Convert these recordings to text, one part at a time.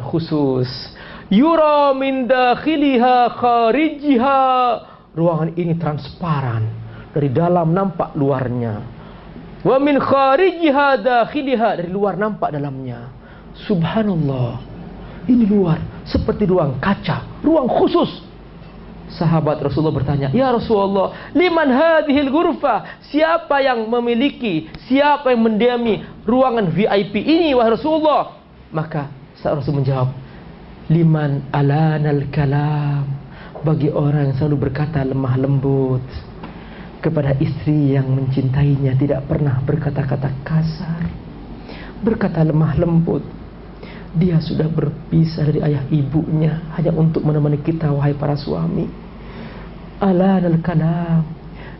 khusus. Yura min dakhiliha kharijiha. Ruangan ini transparan, dari dalam nampak luarnya. Wa min kharijiha dakhiliha, dari luar nampak dalamnya. Subhanallah, ini luar seperti ruang kaca, ruang khusus. Sahabat Rasulullah bertanya, ya Rasulullah, liman hadhil ghurfah? Siapa yang memiliki, siapa yang mendiami ruangan VIP ini, wahai Rasulullah? Maka Rasul menjawab, liman alanal kalam, bagi orang yang selalu berkata lemah lembut kepada istri yang mencintainya, tidak pernah berkata-kata kasar, berkata lemah lembut. Dia sudah berpisah dari ayah ibunya hanya untuk menemani kita, wahai para suami. Alanal kalam,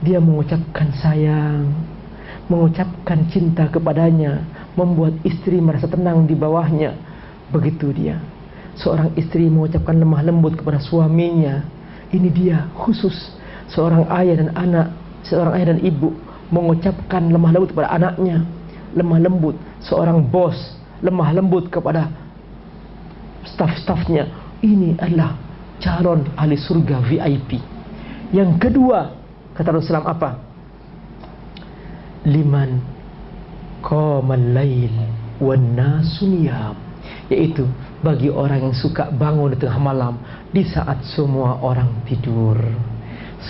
dia mengucapkan sayang, mengucapkan cinta kepadanya, membuat istri merasa tenang di bawahnya. Begitu dia, seorang istri mengucapkan lemah lembut kepada suaminya. Ini dia khusus. Seorang ayah dan anak, seorang ayah dan ibu mengucapkan lemah lembut kepada anaknya, lemah lembut. Seorang bos lemah lembut kepada staf-stafnya. Ini adalah calon ahli surga VIP. Yang kedua, kata Rasulullah apa? Liman qamal lail wan nasu niyam, yaitu bagi orang yang suka bangun di tengah malam di saat semua orang tidur.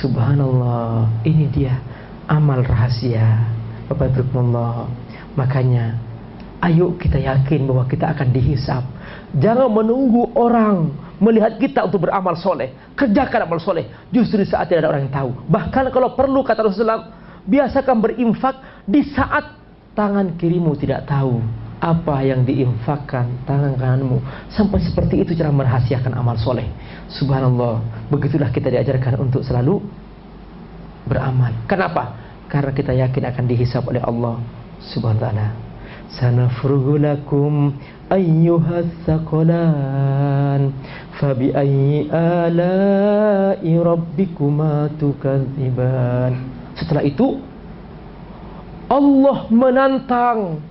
Subhanallah, ini dia amal rahasia. Bapak Ibu Allah, makanya ayo kita yakin bahwa kita akan dihisab. Jangan menunggu orang melihat kita untuk beramal soleh. Kerjakan amal soleh justru di saat tidak ada orang yang tahu. Bahkan kalau perlu, kata Rasulullah, biasakan berinfak di saat tangan kirimu tidak tahu apa yang diinfakkan tangan kananmu. Sampai seperti itu cara merahasiakan amal soleh. Subhanallah, begitulah kita diajarkan untuk selalu beramal. Kenapa? Karena kita yakin akan dihisab oleh Allah Subhanahu wa ta'ala. Sanafrugu lakum ayyuhas saqalan fabi ayyi ala'i rabbikuma tukadziban. Setelah itu Allah menantang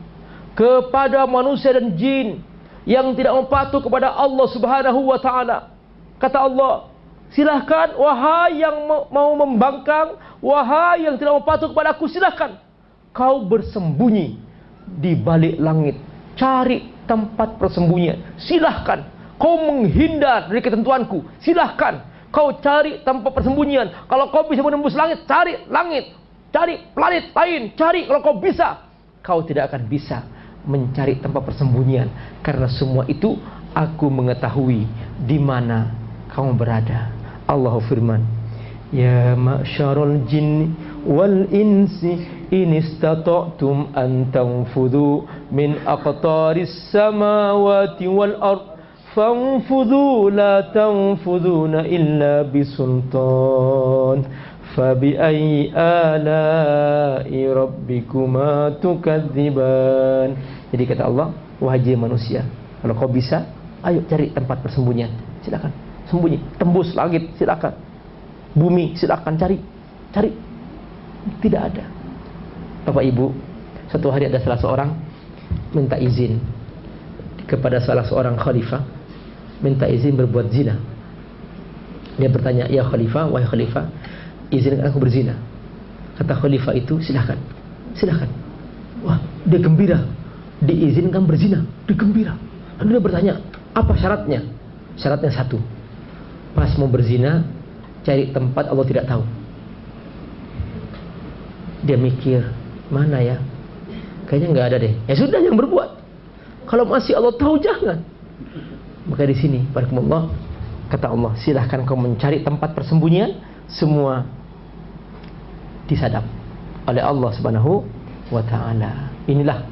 kepada manusia dan jin yang tidak patuh kepada Allah Subhanahu wa ta'ala. Kata Allah, silahkan wahai yang mau membangkang, wahai yang tidak patuh kepada aku, silahkan kau bersembunyi di balik langit, cari tempat persembunyian. Silahkan kau menghindar dari ketentuanku, silahkan kau cari tempat persembunyian. Kalau kau bisa menembus langit, cari langit, cari planet lain, cari. Kalau kau bisa, kau tidak akan bisa mencari tempat persembunyian, karena semua itu aku mengetahui di mana kamu berada. Allah firman, ya ma'syarul jinni wal insi in istata'tum an tanfudhu min aqtaris samawati wal ard fanfudhu la tanfudhuna illa bisultan fabi ayyi ala'i rabbikuma tukadziban. Jadi kata Allah, wahai manusia, kalau kau bisa, ayo cari tempat persembunyian. Silakan sembunyi, tembus langit, silakan. Bumi, silakan cari. Tidak ada. Bapak Ibu, satu hari ada salah seorang minta izin kepada salah seorang khalifah, minta izin berbuat zina. Dia bertanya, ya khalifah, wahai khalifah, izinkan aku berzina. Kata khalifah itu, silakan. Wah, dia gembira, diizinkan berzina, dia gembira. Lalu dia bertanya, apa syaratnya? Syaratnya satu, pas mau berzina, cari tempat Allah tidak tahu. Dia mikir, mana ya? Kayaknya nggak ada deh. Ya sudah, yang berbuat. Kalau masih Allah tahu, jangan. Maka di sini, barakallahu, kata Allah, silahkan kau mencari tempat persembunyian, semua disadap oleh Allah Subhanahu wa ta'ala. Inilah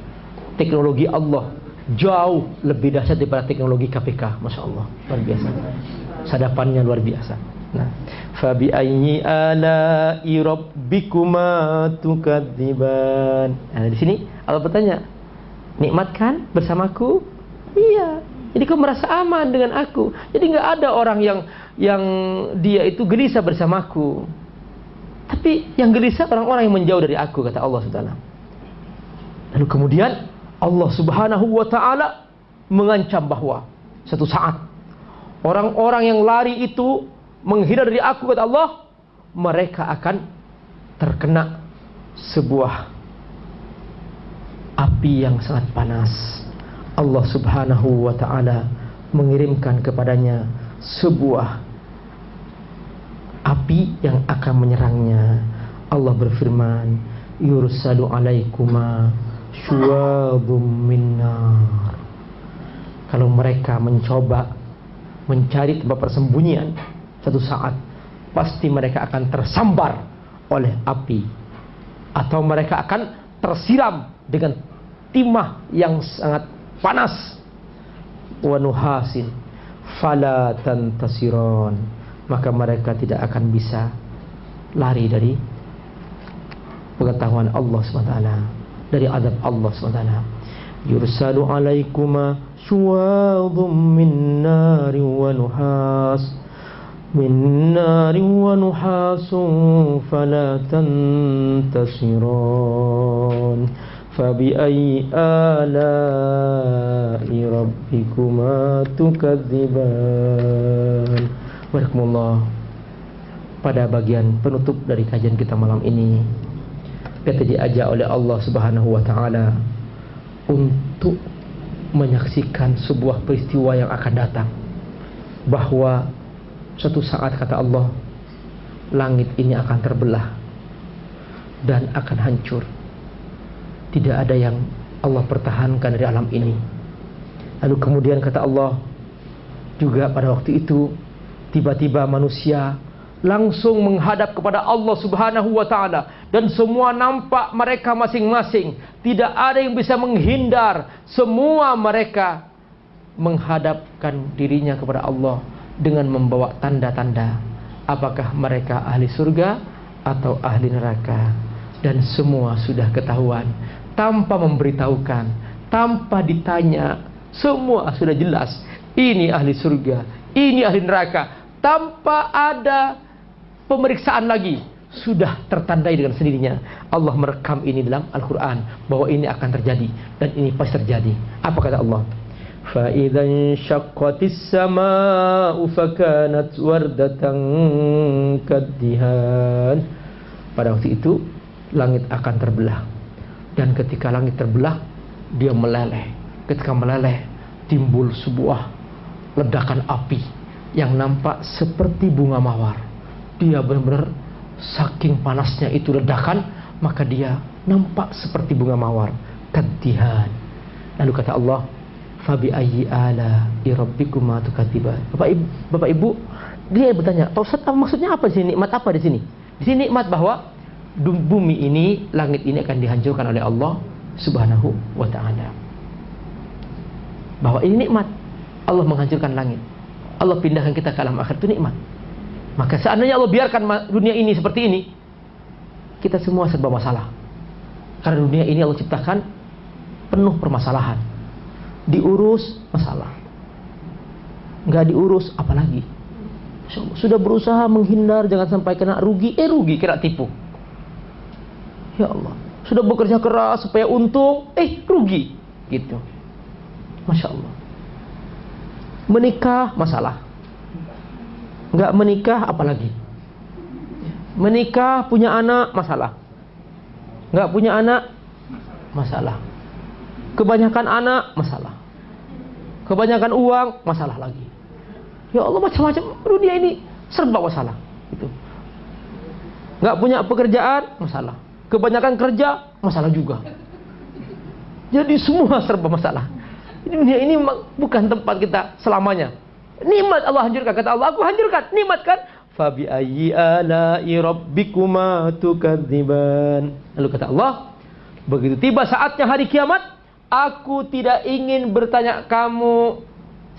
teknologi Allah, jauh lebih dahsyat daripada teknologi KPK. Masya Allah, luar biasa. Sadapannya luar biasa. Nah, fabi ayyi ala'i rabbikuma tukadziban. Nah, di sini Allah bertanya, nikmat kan bersamaku? Iya. Jadi kau merasa aman dengan aku. Jadi nggak ada orang yang dia itu gelisah bersamaku. Tapi yang gelisah orang-orang yang menjauh dari aku, kata Allah Subhanahu. Lalu kemudian Allah Subhanahu wa ta'ala mengancam bahwa Satu saat orang-orang yang lari itu menghindar dari aku, kata Allah, mereka akan terkena sebuah api yang sangat panas. Allah subhanahu wa ta'ala mengirimkan kepadanya sebuah api yang akan menyerangnya. Allah berfirman, yursalu alaikuma syuwabum minnar. Kalau mereka mencoba mencari tempat persembunyian, satu saat pasti mereka akan tersambar oleh api, atau mereka akan tersiram dengan timah yang sangat panas. Wa nuhasin fala tantasiron, maka mereka tidak akan bisa lari dari pengetahuan Allah SWT, dari azab Allah SWT. Yursalu alaikuma syuwadhum min nari wa nuhas, min nari wa nuhasun fala tantasiron, fabi'ayyi ala'i rabbikuma tukadziban. Barakallahu. Pada bagian penutup dari kajian kita malam ini, kita diajak oleh Allah Subhanahu wa ta'ala untuk menyaksikan sebuah peristiwa yang akan datang, bahwa suatu saat, kata Allah, langit ini akan terbelah dan akan hancur. Tidak ada yang Allah pertahankan dari alam ini. Lalu kemudian kata Allah juga, pada waktu itu tiba-tiba manusia langsung menghadap kepada Allah Subhanahu wa ta'ala, dan semua nampak mereka masing-masing. Tidak ada yang bisa menghindar. Semua mereka menghadapkan dirinya kepada Allah dengan membawa tanda-tanda apakah mereka ahli surga atau ahli neraka. Dan semua sudah ketahuan, tanpa memberitahukan, tanpa ditanya, semua sudah jelas. Ini ahli surga, ini ahli neraka, tanpa ada pemeriksaan lagi, sudah tertandai dengan sendirinya. Allah merekam ini dalam Al-Quran, bahwa ini akan terjadi dan ini pasti terjadi. Apa kata Allah? فَإِذَا انشَقَّتِ السَّمَاءُ فَكَانَتْ وَرْدَةً كَالدِّهَانِ. Pada waktu itu langit akan terbelah, dan ketika langit terbelah, dia meleleh. Ketika meleleh, timbul sebuah ledakan api yang nampak seperti bunga mawar. Dia benar-benar saking panasnya itu ledakan, maka dia nampak seperti bunga mawar, kaddihan. Lalu kata Allah, fabi ayyi ala'i rabbikuma tukadziban. Bapak Ibu, dia bertanya, "Pak Ustaz, maksudnya apa di sini? Nikmat apa di sini?" Di sini nikmat bahwa bumi ini, langit ini akan dihancurkan oleh Allah Subhanahu wa ta'ala. Bahwa ini nikmat. Allah menghancurkan langit, Allah pindahkan kita ke alam akhir, itu nikmat. Maka seandainya Allah biarkan dunia ini seperti ini, kita semua serba masalah. Karena dunia ini Allah ciptakan penuh permasalahan. Diurus masalah, nggak diurus apalagi. Sudah berusaha menghindar jangan sampai kena rugi, kena tipu. Ya Allah, sudah bekerja keras supaya untung, rugi, gitu. Masya Allah. Menikah masalah, nggak menikah apalagi. Menikah punya anak masalah, nggak punya anak masalah. Kebanyakan anak masalah, kebanyakan uang masalah lagi. Ya Allah, macam-macam dunia ini serba masalah. Gitu. Nggak punya pekerjaan masalah, kebanyakan kerja masalah juga. Jadi semua serba masalah. Dunia ini bukan tempat kita selamanya. Nikmat Allah hancurkan, kata Allah, aku hancurkan nikmat kan. Fabi ayyi ala'i rabbikuma tukadziban. Lalu kata Allah, begitu tiba saatnya hari kiamat, aku tidak ingin bertanya kamu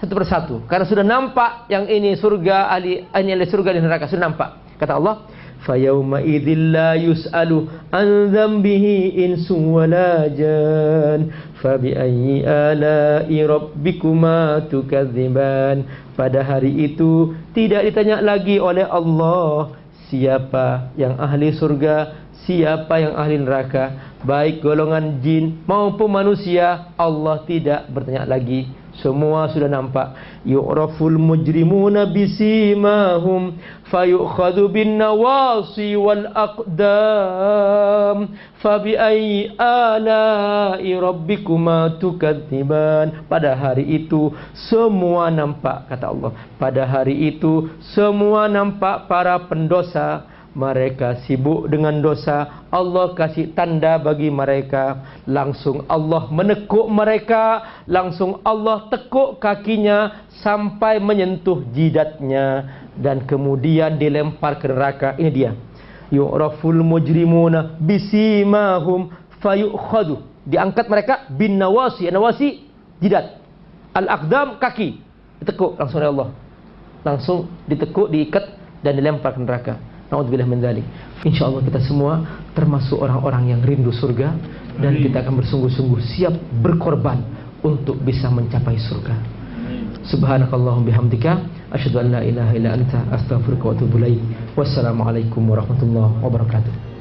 satu persatu, karena sudah nampak yang ini surga, ini ahli surga dan neraka sudah nampak. Kata Allah, fayauma idzil la yus'alu an dzambihi insun wala jan fabi ayyi ala'i rabbikuma tukadziban. Pada hari itu tidak ditanya lagi oleh Allah siapa yang ahli surga, siapa yang ahli neraka, baik golongan jin maupun manusia. Allah tidak bertanya lagi Semua sudah nampak. Yu'raful mujrimuna bisimahum fayukhadhu bin nawasi wal aqdam fabi ayyi ala'i rabbikuma tukadziban. Pada hari itu semua nampak, kata Allah. Pada hari itu semua nampak para pendosa. Mereka sibuk dengan dosa. Allah kasih tanda bagi mereka. Langsung Allah menekuk mereka. Langsung Allah tekuk kakinya sampai menyentuh jidatnya. Dan kemudian dilempar ke neraka. Ini dia. Yu'raful mujrimuna bisimahum fayukhadu. Diangkat mereka bin nawasi. Nawasi jidat. Al-aqdam kaki. Ditekuk langsung oleh Allah. Langsung ditekuk, diikat dan dilempar ke neraka. Na'udzubillah min dzalik. Insyaallah kita semua termasuk orang-orang yang rindu surga dan kita akan bersungguh-sungguh siap berkorban untuk bisa mencapai surga. Subhanakallahumma bihamdika asyhadu an la ilaha illa anta astaghfiruka wa atubu ilaik. Wassalamualaikum warahmatullahi wabarakatuh.